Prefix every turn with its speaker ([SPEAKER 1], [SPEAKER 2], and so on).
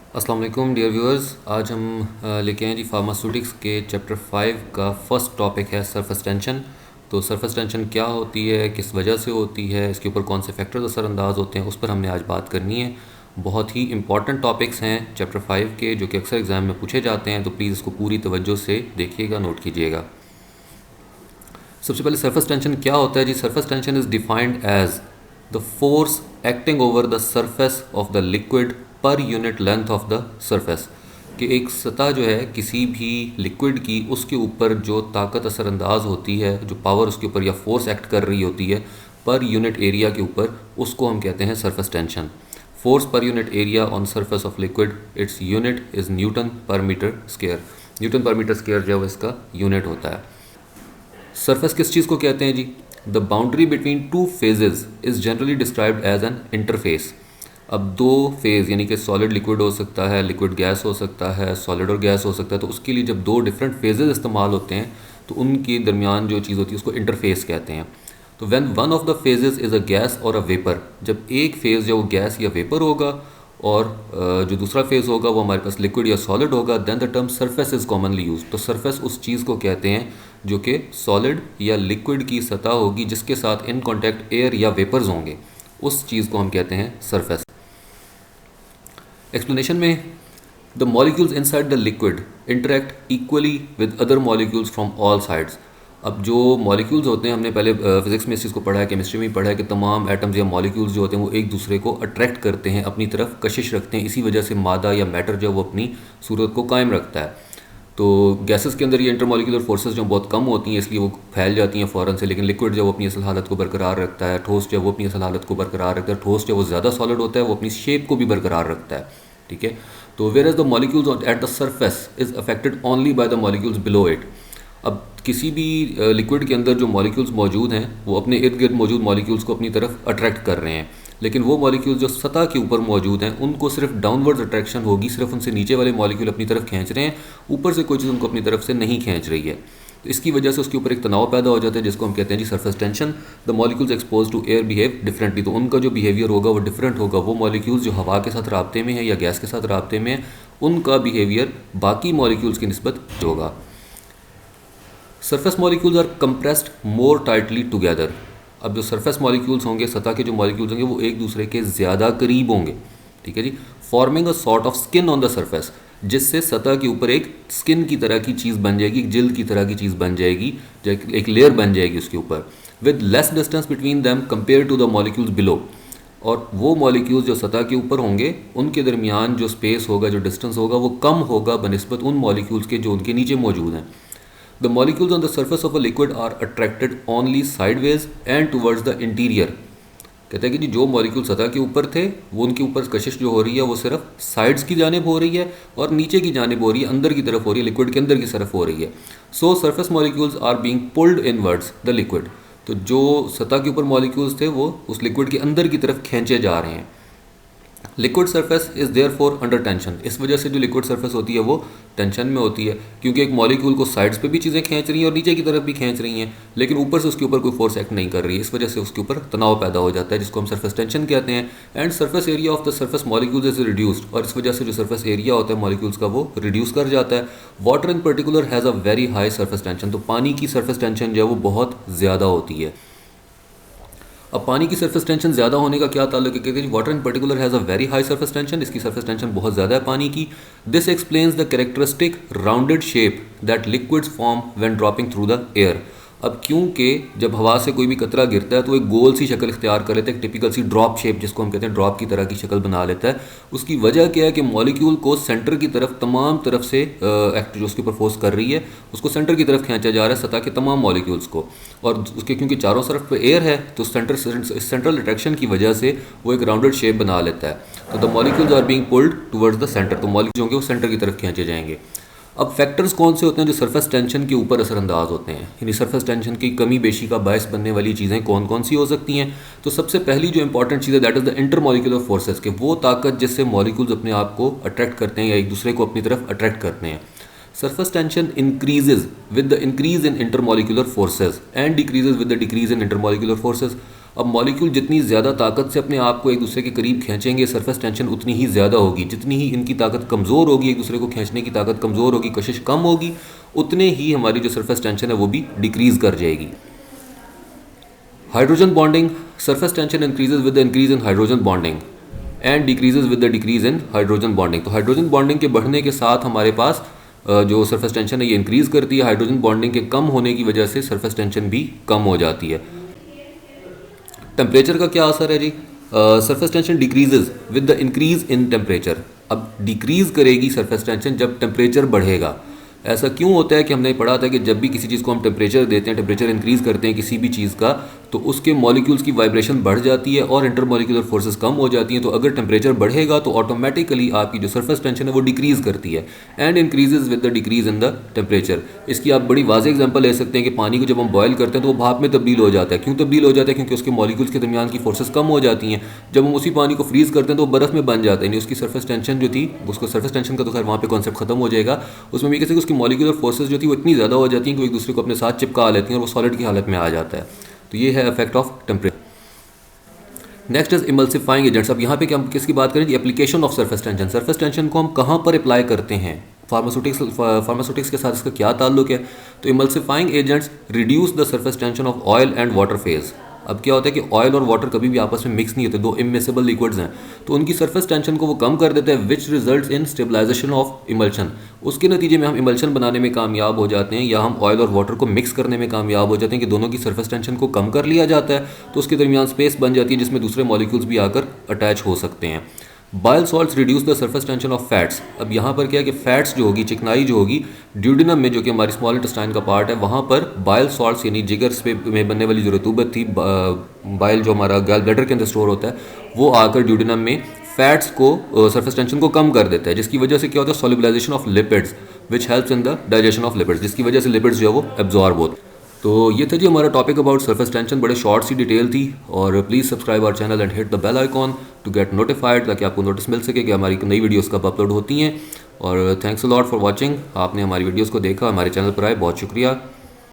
[SPEAKER 1] अस्सलाम वालेकुम dear viewers. आज हम लेके आए जी फार्मास्यूटिक्स के चैप्टर 5 का फर्स्ट टॉपिक है सरफेस टेंशन। तो सरफेस टेंशन क्या होती है, किस वजह से होती है, इसके ऊपर कौन से फैक्टर्स असरअंदाज होते हैं, उस पर हमने आज बात करनी है। बहुत ही इंपॉर्टेंट टॉपिक्स हैं चैप्टर 5 के, जो कि अक्सर एग्ज़ाम में पूछे जाते हैं, तो प्लीज़ इसको पूरी तवज्जो से देखिएगा, नोट कीजिएगा। सबसे पहले सरफेस टेंशन क्या होता है जी। Surface tension is defined as the force acting over the surface of the liquid per unit length of the surface. कि एक सतह जो है किसी भी लिक्विड की, उसके ऊपर जो ताकत असरअंदाज होती है, जो पावर उसके ऊपर या फोर्स एक्ट कर रही होती है पर यूनिट एरिया के ऊपर, उसको हम कहते हैं surface tension. Force per unit area on surface of liquid, its unit is Newton पर मीटर स्क्वायर। न्यूटन पर मीटर स्क्वायर जो है वो इसका यूनिट होता है। सरफेस किस चीज़ को कहते हैं जी। The boundary between two phases is generally described as an interface. अब दो फेज़ यानी कि सॉलिड लिक्विड हो सकता है, लिक्विड गैस हो सकता है, सॉलिड और गैस हो सकता है, तो उसके लिए जब दो डिफरेंट फेजेस इस्तेमाल होते हैं तो उनके दरमियान जो चीज़ होती है उसको इंटरफेस कहते हैं। तो when one of the phases is a gas और अ वेपर, जब एक फेज़ जो गैस या वेपर होगा और जो दूसरा फेज़ होगा वो हमारे पास लिक्विड या सॉलिड होगा, then the term surface is commonly use. तो सरफेस उस चीज़ को कहते हैं जो कि सॉलिड या लिक्विड की सतह होगी जिसके साथ इन कॉन्टैक्ट एयर या वेपर्स होंगे, उस चीज़ को हम कहते हैं सरफेस। एक्सप्लेनेशन में, the molecules inside the liquid interact equally with other molecules from all sides. अब जो मॉलिक्यूल्स होते हैं, हमने पहले फिजिक्स में इस चीज़ को पढ़ा है, केमिस्ट्री में पढ़ा है कि तमाम एटम्स या मॉलिक्यूल्स जो होते हैं वो एक दूसरे को अट्रैक्ट करते हैं, अपनी तरफ कशिश रखते हैं। इसी वजह से मादा या मैटर जो है वो अपनी सूरत को कायम रखता है। तो गैसेस के अंदर ये इंटरमॉलिक्यूलर फोर्सेस जो बहुत कम होती हैं, इसलिए वो फैल जाती हैं फ़ौरन से। लेकिन लिक्विड जो वो अपनी असल हालत को बरकरार रखता है, ठोस जो वो अपनी असल हालत को बरकरार रखता है, ठोस जो वो ज़्यादा सॉलिड होता है वो अपनी शेप को भी बरकरार रखता है। ठीक है। तो whereas the molecules at the surface is affected only by the molecules below it. अब किसी भी लिक्विड के अंदर जो मॉलिक्यूल्स मौजूद हैं वो अपने इर्द गिर्द मौजूद मॉलिक्यूल्स को अपनी तरफ अट्रैक्ट कर रहे हैं, लेकिन वो मॉलिक्यूल्स जो सतह के ऊपर मौजूद हैं उनको सिर्फ डाउनवर्ड अट्रैक्शन होगी, सिर्फ उनसे नीचे वाले मॉलिक्यूल अपनी तरफ खींच रहे हैं, ऊपर से कोई चीज़ उनको अपनी तरफ से नहीं खींच रही है। तो इसकी वजह से उसके ऊपर एक तनाव पैदा हो जाता है जिसको हम कहते हैं जी surface tension. The molecules expose to air behave differently. तो उनका जो बिहेवियर होगा वो डिफरेंट होगा। वो मॉलिक्यूल्स जो हवा के साथ राब्ते में है या गैस के साथ राब्ते में है, उनका बिहेवियर बाकी मॉलिक्यूल्स की निस्बत होगा। Surface molecules are compressed more tightly together. अब जो सरफेस मॉलिक्यूल्स होंगे, सतह के जो मॉलिक्यूल्स होंगे, वो एक दूसरे के ज़्यादा करीब होंगे। ठीक है जी। Forming a sort of skin on the surface, जिससे सतह के ऊपर एक स्किन की तरह की चीज़ बन जाएगी, एक जिल्द की तरह की चीज़ बन जाएगी, एक लेयर बन जाएगी उसके ऊपर, with less distance between them compare to the molecules below. और वो मॉलिक्यूल्स जो सतह के ऊपर होंगे उनके दरमियान जो स्पेस होगा, जो डिस्टेंस होगा, वो कम होगा बनिस्बत उन मॉलिक्यूल्स के जो उनके नीचे मौजूद हैं। The molecules on the surface of a liquid are attracted only sideways and towards the interior। कहते हैं कि जी जो मॉलिक्यूल सतह के ऊपर थे वो उनके ऊपर कशिश जो हो रही है वो सिर्फ साइड्स की जानिब हो रही है और नीचे की जानिब हो रही है, अंदर की तरफ हो रही है, लिक्विड के अंदर की तरफ हो रही है। So surface molecules are being pulled inwards the liquid. तो जो सतह के ऊपर मॉलिक्यूल्स थे वो उस लिक्विड के अंदर की तरफ खींचे जा रहे हैं। Liquid surface is therefore under tension. इस वजह से जो लिक्विड सरफेस होती है वो टेंशन में होती है, क्योंकि एक मॉलिक्यूल को साइड्स पे भी चीज़ें खींच रही हैं और नीचे की तरफ भी खींच रही हैं, लेकिन ऊपर से उसके ऊपर कोई फोर्स एक्ट नहीं कर रही है। इस वजह से उसके ऊपर तनाव पैदा हो जाता है, जिसको हम सरफेस टेंशन कहते हैं। And surface area of the surface molecules is reduced. और इस वजह से जो सरफेस एरिया होता है मॉलिक्यूल्स का वो रिड्यूस कर जाता है। Water in particular has a very high surface tension. तो पानी की सरफेस टेंशन जो है वो बहुत ज़्यादा होती है। अब पानी की सरफेस टेंशन ज़्यादा होने का क्या ताल्लुक है, कहते हैं water in particular has a very high surface tension. इसकी सरफेस टेंशन बहुत ज़्यादा है पानी की। This explains the characteristic rounded shape that liquids form when dropping through the air. अब क्योंकि जब हवा से कोई भी कतरा गिरता है तो एक गोल सी शक्ल इख्तियार कर लेता है, एक टिपिकल सी ड्रॉप शेप जिसको हम कहते हैं, ड्रॉप की तरह की शक्ल बना लेता है। उसकी वजह क्या है कि मॉलिक्यूल को सेंटर की तरफ तमाम तरफ से एक्ट जो उसके ऊपर फोर्स कर रही है उसको सेंटर की तरफ खींचा जा रहा है, सतह के तमाम मॉलिक्यूल्स को। और उसके क्योंकि चारों तरफ पे एयर है तो सेंट्रल अट्रैक्शन की वजह से वो एक राउंडेड शेप बना लेता है। तो the molecules are being pulled towards the centre. तो मॉलिक्यूल होंगे वो सेंटर की तरफ खींचे जाएंगे। अब फैक्टर्स कौन से होते हैं जो सरफेस टेंशन के ऊपर असरअंदाज होते हैं, यानी सरफेस टेंशन की कमी बेशी का बायस बनने वाली चीज़ें कौन कौन सी हो सकती हैं। तो सबसे पहली जो इंपॉर्टेंट चीज़ है that is the intermolecular forces, के वो ताकत जिससे मॉलिक्यूल्स अपने आप को अट्रैक्ट करते हैं या एक दूसरे को अपनी तरफ अट्रैक्ट करते हैं। Surface tension increases with the increase in intermolecular forces and decreases with the decrease in intermolecular forces. अब मॉलिक्यूल जितनी ज़्यादा ताकत से अपने आप को एक दूसरे के करीब खींचेंगे, सरफेस टेंशन उतनी ही ज़्यादा होगी। जितनी ही इनकी ताकत कमज़ोर होगी, एक दूसरे को खींचने की ताकत कमज़ोर होगी, कशिश कम होगी, उतने ही हमारी जो सरफेस टेंशन है वो भी डिक्रीज़ कर जाएगी। Hydrogen bonding, surface tension increases with the increase in hydrogen bonding and decreases with the decrease in hydrogen bonding. तो हाइड्रोजन बॉन्डिंग के बढ़ने के साथ हमारे पास जो सरफेस टेंशन है ये इंक्रीज़ करती है। हाइड्रोजन बॉन्डिंग के कम होने की वजह से सरफेस टेंशन भी कम हो जाती है। टेम्परेचर का क्या असर है जी? Surface tension decreases with the increase in temperature. अब डिक्रीज़ करेगी सरफेस टेंशन जब टेम्परेचर बढ़ेगा। ऐसा क्यों होता है कि हमने पढ़ा था कि जब भी किसी चीज़ को हम टेम्परेचर देते हैं, टेम्परेचर इंक्रीज़ करते हैं किसी भी चीज़ का, तो उसके मॉलिक्यूल्स की वाइब्रेशन बढ़ जाती है और इंटरमॉलिक्यूलर फोर्सेस कम हो जाती हैं। तो अगर टेम्परेचर बढ़ेगा तो ऑटोमेटिकली आपकी जो सरफेस टेंशन है वो डिक्रीज़ करती है and increases with the decrease in the temperature. इसकी आप बड़ी वाज़ेह एग्जांपल ले सकते हैं कि पानी को जब हम बॉयल करते हैं तो वो भाप में तब्दील हो जाता है। क्यों तब्दील हो जाता है? क्योंकि उसके मॉलिक्यूल्स के दरमियान की फोर्सेस कम हो जाती हैं। जब हम उसी पानी को फ्रीज़ करते हैं तो वो बर्फ़ में बन जाता है, यानी उसकी सरफेस टेंशन जो थी, उसको सरफेस टेंशन का तो खैर वहाँ पे कॉन्सेप्ट खत्म हो जाएगा। उसमें भी कैसे कि उसकी मॉलिक्यूलर फोर्सेस जो थी वो इतनी ज़्यादा हो जाती हैं कि वो एक दूसरे को अपने साथ चिपका लेती हैं और वो सॉलिड की हालत में आ जाता है। तो ये है effect of temperature. Next is emulsifying agents. अब यहाँ पे क्या हम किसकी बात करें? Application of surface tension. Surface tension को हम कहाँ पर अप्लाई करते हैं? फार्मास्यूटिक्स के साथ इसका क्या ताल्लुक है? तो emulsifying agents reduce the surface tension of oil and water phase. अब क्या होता है कि ऑयल और वाटर कभी भी आपस में मिक्स नहीं होते, दो इमिसेबल लिक्विड्स हैं, तो उनकी सरफेस टेंशन को वो कम कर देते हैं, which results in stabilisation of emulsion. उसके नतीजे में हम इमल्शन बनाने में कामयाब हो जाते हैं, या हम ऑयल और वाटर को मिक्स करने में कामयाब हो जाते हैं कि दोनों की सरफेस टेंशन को कम कर लिया जाता है, तो उसके दरमियान स्पेस बन जाती है जिसमें दूसरे मॉलिक्यूल्स भी आकर अटैच हो सकते हैं। Bile salts reduce the surface tension of fats. अब यहाँ पर क्या है कि फैट्स जो होगी, चिकनाई जो होगी ड्यूडिनम में, जो कि हमारी स्मॉल इंटेस्टाइन का पार्ट है, वहाँ पर बाइल सॉल्ट्स यानी जिगर में बनने वाली जो रतूबत थी, बाइल जो हमारा गैल ब्लैडर के अंदर स्टोर होता है, वो आकर ड्यूडिनम में फैट्स को सरफेस टेंशन को कम कर देता है, जिसकी वजह से क्या होता है? Solubilization of lipids which helps in the digestion of lipids, जिसकी वजह से लिपिड्स जो है वो एब्जॉर्ब होते हैं। तो ये था जी हमारा टॉपिक अबाउट सरफेस टेंशन। बड़े शॉर्ट सी डिटेल थी। और please subscribe our channel and hit the bell icon to get notified, ताकि आपको नोटिस मिल सके कि हमारी नई वीडियोस कब अपलोड होती हैं। और thanks a lot for watching. आपने हमारी वीडियोस को देखा, हमारे चैनल पर आए, बहुत शुक्रिया।